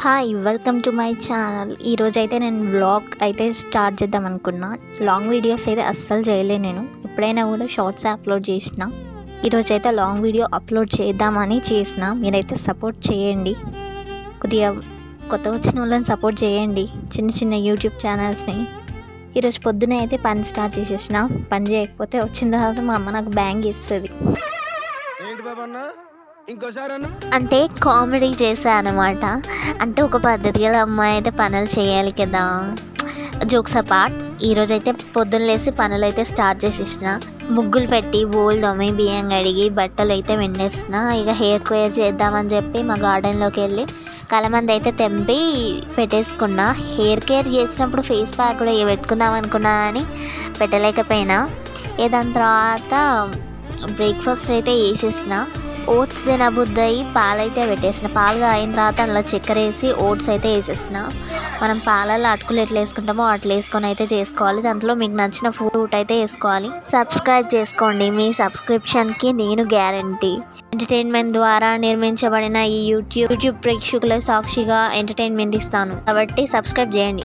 Hi welcome to my channel. ఈరోజైతే నేను vlog అయితే స్టార్ట్ చేద్దాం అనుకున్నా. లాంగ్ వీడియోస్ అయితే అస్సలు చేయలే. నేను ఎప్పుడైనా కూడా షార్ట్స్ అప్లోడ్ చేసిన. ఈరోజైతే లాంగ్ వీడియో అప్లోడ్ చేద్దామని చేసిన. మీరైతే సపోర్ట్ చేయండి, కొద్దిగా కొత్త వచ్చిన వాళ్ళని సపోర్ట్ చేయండి, చిన్న చిన్న యూట్యూబ్ ఛానల్స్ని. ఈరోజు పొద్దునే అయితే పని స్టార్ట్ చేసేసిన. పని చేయకపోతే వచ్చిన తర్వాత మా అమ్మ నాకు బ్యాంగ్ ఇస్తుంది. అంటే కామెడీ చేశా అనమాట. అంటే ఒక పద్ధతి గల అమ్మాయి అయితే పనులు చేయాలి కదా, జోక్స్ అపార్ట్. ఈరోజైతే పొద్దున్న లేసి పనులు అయితే స్టార్ట్ చేసేసిన. ముగ్గులు పెట్టి బోల్ దొమ్మి బియ్యం కడిగి బట్టలు అయితే వెండేసిన. ఇక హెయిర్ కేర్ చేద్దామని చెప్పి మా గార్డెన్లోకి వెళ్ళి కలమంది అయితే తెంపి పెట్టేసుకున్నా. హెయిర్ కేర్ చేసినప్పుడు ఫేస్ ప్యాక్ కూడా పెట్టుకుందాం అనుకున్నా కానీ పెట్టలేకపోయినా. దాని తర్వాత బ్రేక్ఫాస్ట్ అయితే వేసేసిన. ఓట్స్ తినబుద్దయి పాలైతే పెట్టేసిన. పాలు అయిన తర్వాత అందులో చక్కెర వేసి ఓట్స్ అయితే వేసేసిన. మనం పాలల్లో అటుకులు ఎట్లా వేసుకుంటామో అట్లా వేసుకొని అయితే చేసుకోవాలి. దాంట్లో మీకు నచ్చిన ఫ్రూట్ అయితే వేసుకోవాలి. సబ్స్క్రైబ్ చేసుకోండి, మీ సబ్స్క్రిప్షన్కి నేను గ్యారంటీ. ఎంటర్టైన్మెంట్ ద్వారా నిర్మించబడిన ఈ యూట్యూబ్ ప్రేక్షకుల సాక్షిగా ఎంటర్టైన్మెంట్ ఇస్తాను కాబట్టి సబ్స్క్రైబ్ చేయండి.